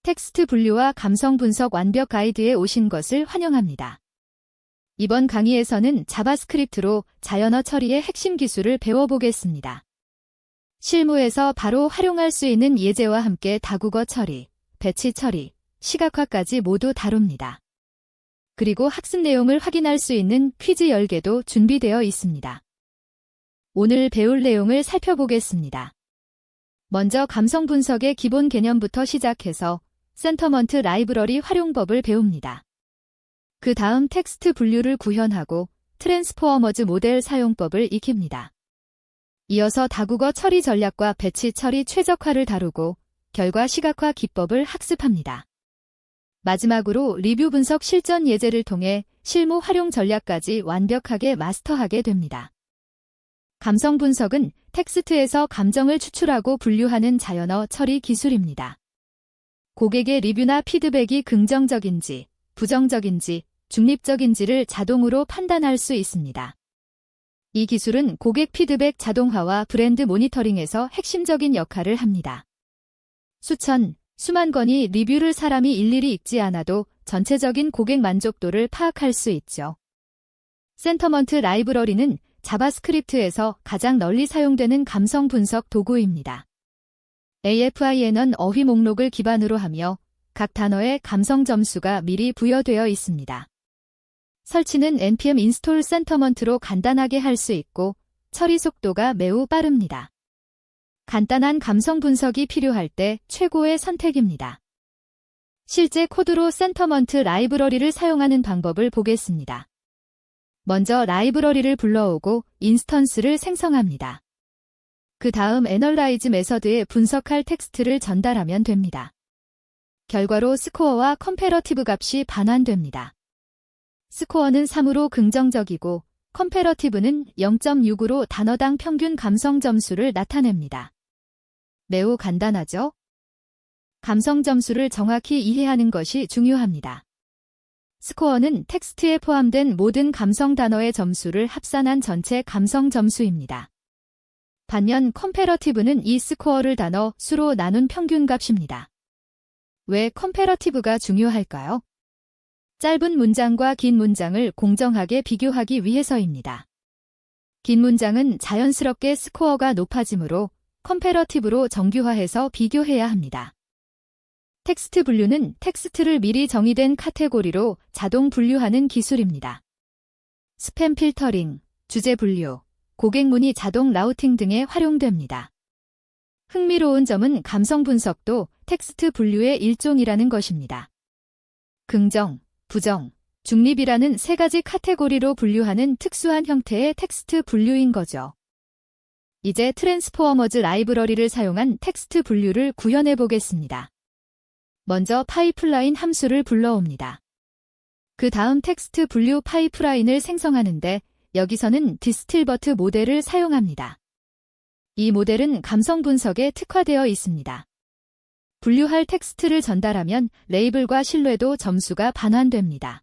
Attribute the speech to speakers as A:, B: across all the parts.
A: 텍스트 분류와 감성 분석 완벽 가이드에 오신 것을 환영합니다. 이번 강의에서는 자바스크립트로 자연어 처리의 핵심 기술을 배워보겠습니다. 실무에서 바로 활용할 수 있는 예제와 함께 다국어 처리, 배치 처리, 시각화까지 모두 다룹니다. 그리고 학습 내용을 확인할 수 있는 퀴즈 10개도 준비되어 있습니다. 오늘 배울 내용을 살펴보겠습니다. 먼저 감성 분석의 기본 개념부터 시작해서 센터먼트 라이브러리 활용법을 배웁니다. 그 다음 텍스트 분류를 구현하고 트랜스포머즈 모델 사용법을 익힙니다. 이어서 다국어 처리 전략과 배치 처리 최적화를 다루고 결과 시각화 기법을 학습합니다. 마지막으로 리뷰 분석 실전 예제를 통해 실무 활용 전략까지 완벽하게 마스터하게 됩니다. 감성 분석은 텍스트에서 감정을 추출하고 분류하는 자연어 처리 기술입니다. 고객의 리뷰나 피드백이 긍정적인지, 부정적인지, 중립적인지를 자동으로 판단할 수 있습니다. 이 기술은 고객 피드백 자동화와 브랜드 모니터링에서 핵심적인 역할을 합니다. 수만 건의 리뷰를 사람이 일일이 읽지 않아도 전체적인 고객 만족도를 파악할 수 있죠. 센터먼트 라이브러리는 자바스크립트에서 가장 널리 사용되는 감성 분석 도구입니다. AFIN은 어휘 목록을 기반으로 하며 각 단어의 감성 점수가 미리 부여되어 있습니다. 설치는 npm 인스톨 센터먼트로 간단하게 할 수 있고 처리 속도가 매우 빠릅니다. 간단한 감성 분석이 필요할 때 최고의 선택입니다. 실제 코드로 센터먼트 라이브러리를 사용하는 방법을 보겠습니다. 먼저 라이브러리를 불러오고 인스턴스를 생성합니다. 그 다음 애널라이즈 메서드에 분석할 텍스트를 전달하면 됩니다. 결과로 스코어와 컴패러티브 값이 반환됩니다. 스코어는 3으로 긍정적이고 컴패러티브는 0.6으로 단어당 평균 감성 점수를 나타냅니다. 매우 간단하죠? 감성 점수를 정확히 이해하는 것이 중요합니다. 스코어는 텍스트에 포함된 모든 감성 단어의 점수를 합산한 전체 감성 점수입니다. 반면 컴패러티브는 이 스코어를 단어 수로 나눈 평균값입니다. 왜 컴패러티브가 중요할까요? 짧은 문장과 긴 문장을 공정하게 비교하기 위해서입니다. 긴 문장은 자연스럽게 스코어가 높아지므로 컴패러티브로 정규화해서 비교해야 합니다. 텍스트 분류는 텍스트를 미리 정의된 카테고리로 자동 분류하는 기술입니다. 스팸 필터링, 주제 분류, 고객 문의 자동 라우팅 등에 활용됩니다. 흥미로운 점은 감성 분석도 텍스트 분류의 일종이라는 것입니다. 긍정, 부정, 중립이라는 세 가지 카테고리로 분류하는 특수한 형태의 텍스트 분류인 거죠. 이제 트랜스포머즈 라이브러리를 사용한 텍스트 분류를 구현해 보겠습니다. 먼저 파이프라인 함수를 불러옵니다. 그 다음 텍스트 분류 파이프라인을 생성하는데 여기서는 디스틸버트 모델을 사용합니다. 이 모델은 감성 분석에 특화되어 있습니다. 분류할 텍스트를 전달하면 레이블과 신뢰도 점수가 반환됩니다.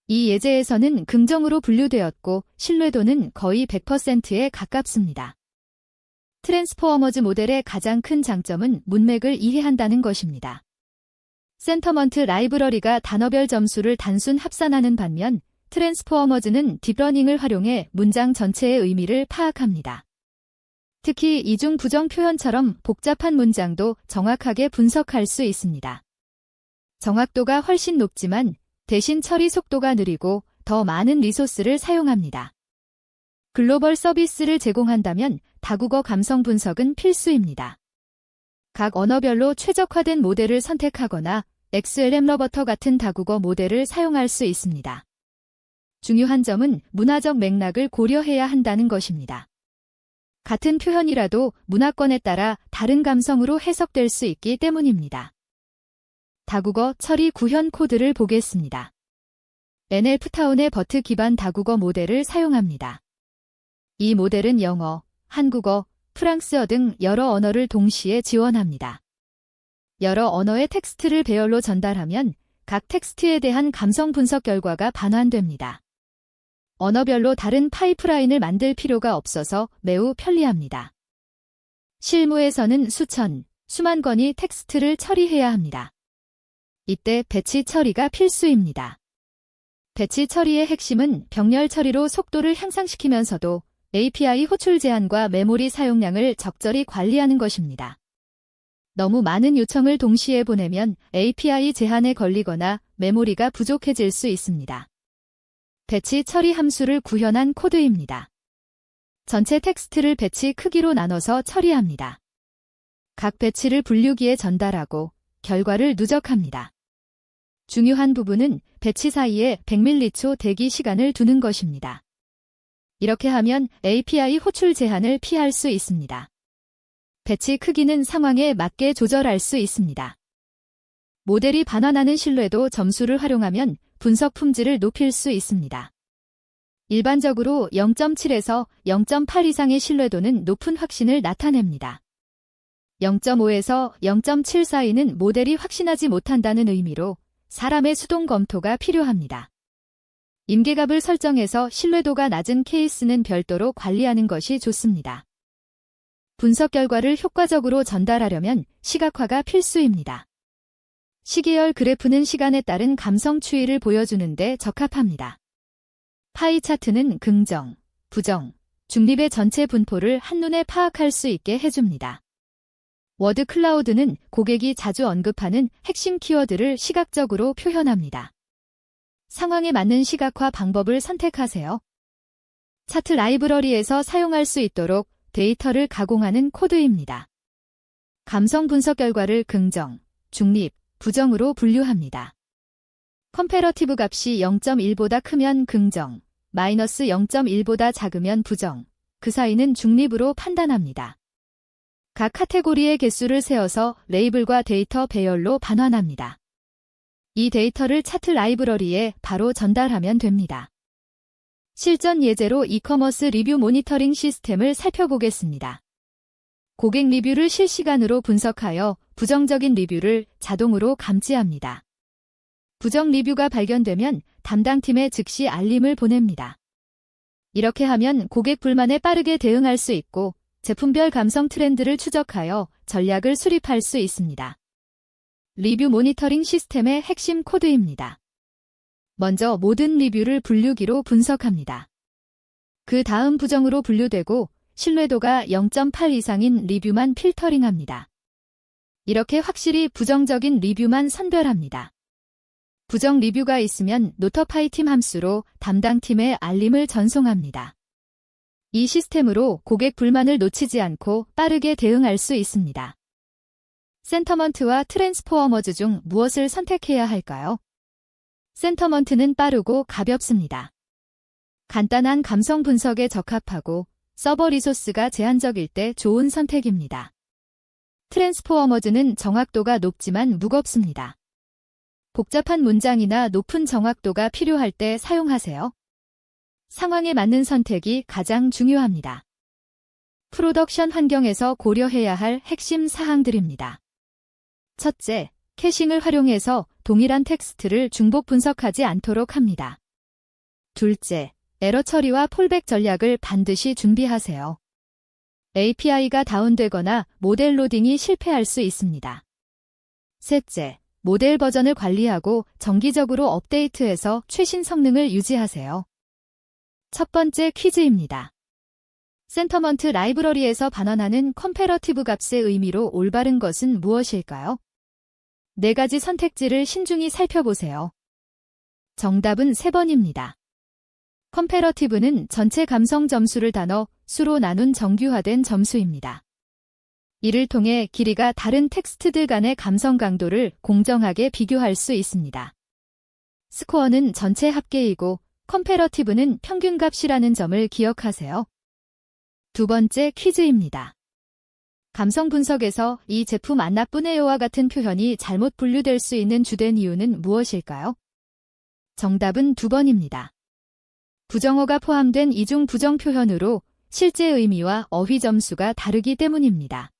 A: 이 예제에서는 긍정으로 분류되었고 신뢰도는 거의 100%에 가깝습니다. 트랜스포머즈 모델의 가장 큰 장점은 문맥을 이해한다는 것입니다. 센터먼트 라이브러리가 단어별 점수를 단순 합산하는 반면 트랜스포머즈는 딥러닝을 활용해 문장 전체의 의미를 파악합니다. 특히 이중 부정 표현처럼 복잡한 문장도 정확하게 분석할 수 있습니다. 정확도가 훨씬 높지만 대신 처리 속도가 느리고 더 많은 리소스를 사용합니다. 글로벌 서비스를 제공한다면 다국어 감성 분석은 필수입니다. 각 언어별로 최적화된 모델을 선택하거나 XLM 러버터 같은 다국어 모델을 사용할 수 있습니다. 중요한 점은 문화적 맥락을 고려해야 한다는 것입니다. 같은 표현이라도 문화권에 따라 다른 감성으로 해석될 수 있기 때문입니다. 다국어 처리 구현 코드를 보겠습니다. NLP타운의 버트 기반 다국어 모델을 사용합니다. 이 모델은 영어, 한국어, 프랑스어 등 여러 언어를 동시에 지원합니다. 여러 언어의 텍스트를 배열로 전달하면 각 텍스트에 대한 감성 분석 결과가 반환됩니다. 언어별로 다른 파이프라인을 만들 필요가 없어서 매우 편리합니다. 실무에서는 수천, 수만 건의 텍스트를 처리해야 합니다. 이때 배치 처리가 필수입니다. 배치 처리의 핵심은 병렬 처리로 속도를 향상시키면서도 API 호출 제한과 메모리 사용량을 적절히 관리하는 것입니다. 너무 많은 요청을 동시에 보내면 API 제한에 걸리거나 메모리가 부족해질 수 있습니다. 배치 처리 함수를 구현한 코드입니다. 전체 텍스트를 배치 크기로 나눠서 처리합니다. 각 배치를 분류기에 전달하고 결과를 누적합니다. 중요한 부분은 배치 사이에 100m초 대기 시간을 두는 것입니다. 이렇게 하면 API 호출 제한을 피할 수 있습니다. 배치 크기는 상황에 맞게 조절할 수 있습니다. 모델이 반환하는 신뢰도 점수를 활용하면 분석 품질을 높일 수 있습니다. 일반적으로 0.7에서 0.8 이상의 신뢰도는 높은 확신을 나타냅니다. 0.5에서 0.7 사이는 모델이 확신하지 못한다는 의미로 사람의 수동 검토가 필요합니다. 임계값을 설정해서 신뢰도가 낮은 케이스는 별도로 관리하는 것이 좋습니다. 분석 결과를 효과적으로 전달하려면 시각화가 필수입니다. 시계열 그래프는 시간에 따른 감성 추이를 보여주는데 적합합니다. 파이 차트는 긍정, 부정, 중립의 전체 분포를 한눈에 파악할 수 있게 해줍니다. 워드 클라우드는 고객이 자주 언급하는 핵심 키워드를 시각적으로 표현합니다. 상황에 맞는 시각화 방법을 선택하세요. 차트 라이브러리에서 사용할 수 있도록 데이터를 가공하는 코드입니다. 감성 분석 결과를 긍정, 중립, 부정으로 분류합니다. 컴패러티브 값이 0.1보다 크면 긍정, 마이너스 0.1보다 작으면 부정, 그 사이는 중립으로 판단합니다. 각 카테고리의 개수를 세어서 레이블과 데이터 배열로 반환합니다. 이 데이터를 차트 라이브러리에 바로 전달하면 됩니다. 실전 예제로 이커머스 리뷰 모니터링 시스템을 살펴보겠습니다. 고객 리뷰를 실시간으로 분석하여 부정적인 리뷰를 자동으로 감지합니다. 부정 리뷰가 발견되면 담당팀에 즉시 알림을 보냅니다. 이렇게 하면 고객 불만에 빠르게 대응할 수 있고 제품별 감성 트렌드를 추적하여 전략을 수립할 수 있습니다. 리뷰 모니터링 시스템의 핵심 코드입니다. 먼저 모든 리뷰를 분류기로 분석합니다. 그 다음 부정으로 분류되고 신뢰도가 0.8 이상인 리뷰만 필터링합니다. 이렇게 확실히 부정적인 리뷰만 선별합니다. 부정 리뷰가 있으면 노터파이 팀 함수로 담당 팀에 알림을 전송합니다. 이 시스템으로 고객 불만을 놓치지 않고 빠르게 대응할 수 있습니다. 센터먼트와 트랜스포머즈 중 무엇을 선택해야 할까요? 센터먼트는 빠르고 가볍습니다. 간단한 감성 분석에 적합하고 서버 리소스가 제한적일 때 좋은 선택입니다. 트랜스포머즈는 정확도가 높지만 무겁습니다. 복잡한 문장이나 높은 정확도가 필요할 때 사용하세요. 상황에 맞는 선택이 가장 중요합니다. 프로덕션 환경에서 고려해야 할 핵심 사항들입니다. 첫째, 캐싱을 활용해서 동일한 텍스트를 중복 분석하지 않도록 합니다. 둘째, 에러 처리와 폴백 전략을 반드시 준비하세요. API가 다운되거나 모델 로딩이 실패할 수 있습니다. 셋째, 모델 버전을 관리하고 정기적으로 업데이트해서 최신 성능을 유지하세요. 첫 번째 퀴즈입니다. 센터먼트 라이브러리에서 반환하는 컴패러티브 값의 의미로 올바른 것은 무엇일까요? 4가지 선택지를 신중히 살펴보세요. 정답은 3번입니다. 컴패러티브는 전체 감성 점수를 단어, 수로 나눈 정규화된 점수입니다. 이를 통해 길이가 다른 텍스트들 간의 감성 강도를 공정하게 비교할 수 있습니다. 스코어는 전체 합계이고 컴패러티브는 평균값이라는 점을 기억하세요. 두 번째 퀴즈입니다. 감성 분석에서 이 제품 안 나쁘네요와 같은 표현이 잘못 분류될 수 있는 주된 이유는 무엇일까요? 정답은 2번입니다. 부정어가 포함된 이중 부정 표현으로 실제 의미와 어휘 점수가 다르기 때문입니다.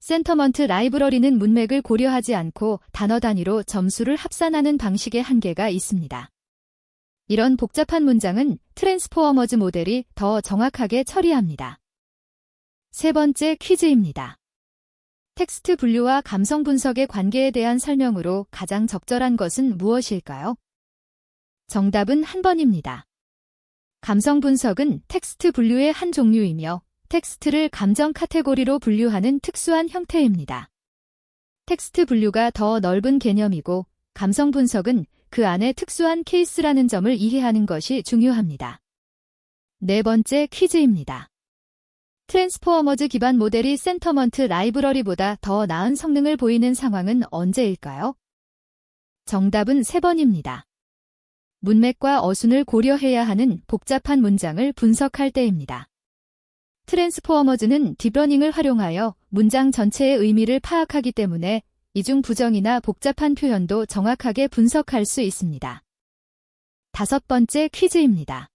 A: 센터먼트 라이브러리는 문맥을 고려하지 않고 단어 단위로 점수를 합산하는 방식의 한계가 있습니다. 이런 복잡한 문장은 트랜스포머즈 모델이 더 정확하게 처리합니다. 세 번째 퀴즈입니다. 텍스트 분류와 감성 분석의 관계에 대한 설명으로 가장 적절한 것은 무엇일까요? 정답은 한 번입니다. 감성 분석은 텍스트 분류의 한 종류이며 텍스트를 감정 카테고리로 분류하는 특수한 형태입니다. 텍스트 분류가 더 넓은 개념이고 감성 분석은 그 안에 특수한 케이스라는 점을 이해하는 것이 중요합니다. 네 번째 퀴즈입니다. 트랜스포머즈 기반 모델이 센터먼트 라이브러리보다 더 나은 성능을 보이는 상황은 언제일까요? 정답은 3번입니다. 문맥과 어순을 고려해야 하는 복잡한 문장을 분석할 때입니다. 트랜스포머즈는 딥러닝을 활용하여 문장 전체의 의미를 파악하기 때문에 이중 부정이나 복잡한 표현도 정확하게 분석할 수 있습니다. 5번째 퀴즈입니다.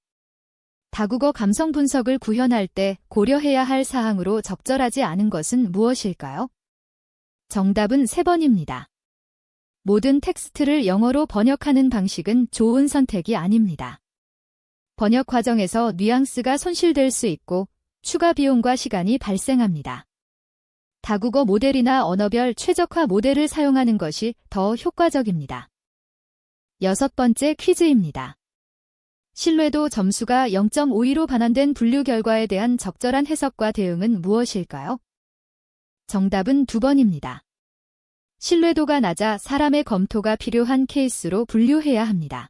A: 다국어 감성 분석을 구현할 때 고려해야 할 사항으로 적절하지 않은 것은 무엇일까요? 정답은 3번입니다. 모든 텍스트를 영어로 번역하는 방식은 좋은 선택이 아닙니다. 번역 과정에서 뉘앙스가 손실될 수 있고 추가 비용과 시간이 발생합니다. 다국어 모델이나 언어별 최적화 모델을 사용하는 것이 더 효과적입니다. 6번째 퀴즈입니다. 신뢰도 점수가 0.52로 반환된 분류 결과에 대한 적절한 해석과 대응은 무엇일까요? 정답은 2번입니다. 신뢰도가 낮아 사람의 검토가 필요한 케이스로 분류해야 합니다.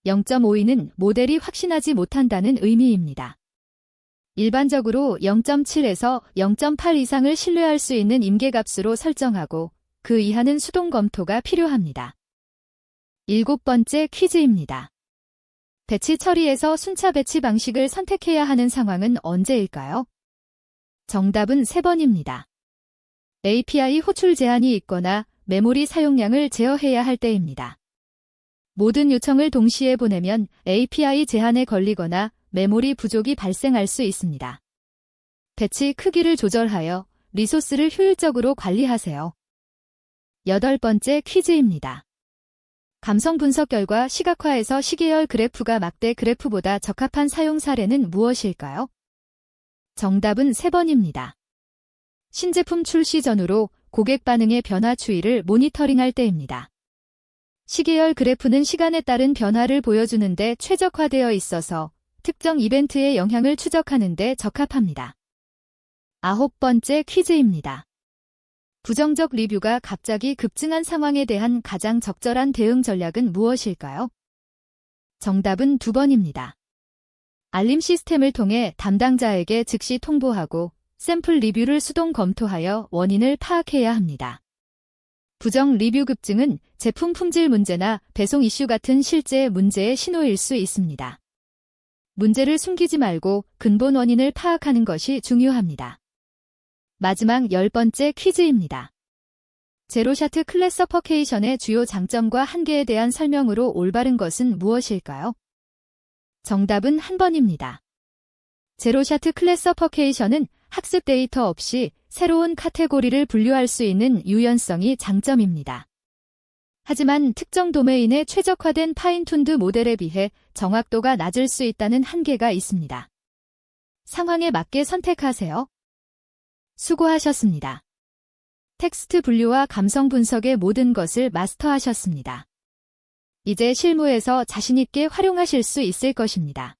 A: 0.52는 모델이 확신하지 못한다는 의미입니다. 일반적으로 0.7에서 0.8 이상을 신뢰할 수 있는 임계값으로 설정하고 그 이하는 수동 검토가 필요합니다. 7번째 퀴즈입니다. 배치 처리에서 순차 배치 방식을 선택해야 하는 상황은 언제일까요? 정답은 3번입니다. API 호출 제한이 있거나 메모리 사용량을 제어해야 할 때입니다. 모든 요청을 동시에 보내면 API 제한에 걸리거나 메모리 부족이 발생할 수 있습니다. 배치 크기를 조절하여 리소스를 효율적으로 관리하세요. 8번째 퀴즈입니다. 감성 분석 결과 시각화에서 시계열 그래프가 막대 그래프보다 적합한 사용 사례는 무엇일까요? 정답은 3번입니다. 신제품 출시 전후로 고객 반응의 변화 추이를 모니터링할 때입니다. 시계열 그래프는 시간에 따른 변화를 보여주는 데 최적화되어 있어서 특정 이벤트의 영향을 추적하는 데 적합합니다. 9번째 퀴즈입니다. 부정적 리뷰가 갑자기 급증한 상황에 대한 가장 적절한 대응 전략은 무엇일까요? 정답은 2번입니다. 알림 시스템을 통해 담당자에게 즉시 통보하고 샘플 리뷰를 수동 검토하여 원인을 파악해야 합니다. 부정 리뷰 급증은 제품 품질 문제나 배송 이슈 같은 실제 문제의 신호일 수 있습니다. 문제를 숨기지 말고 근본 원인을 파악하는 것이 중요합니다. 마지막 10번째 퀴즈입니다. 제로샷 클래서퍼케이션의 주요 장점과 한계에 대한 설명으로 올바른 것은 무엇일까요? 정답은 한 번입니다. 제로샷 클래서퍼케이션은 학습 데이터 없이 새로운 카테고리를 분류할 수 있는 유연성이 장점입니다. 하지만 특정 도메인의 최적화된 파인툰드 모델에 비해 정확도가 낮을 수 있다는 한계가 있습니다. 상황에 맞게 선택하세요. 수고하셨습니다. 텍스트 분류와 감성 분석의 모든 것을 마스터하셨습니다. 이제 실무에서 자신 있게 활용하실 수 있을 것입니다.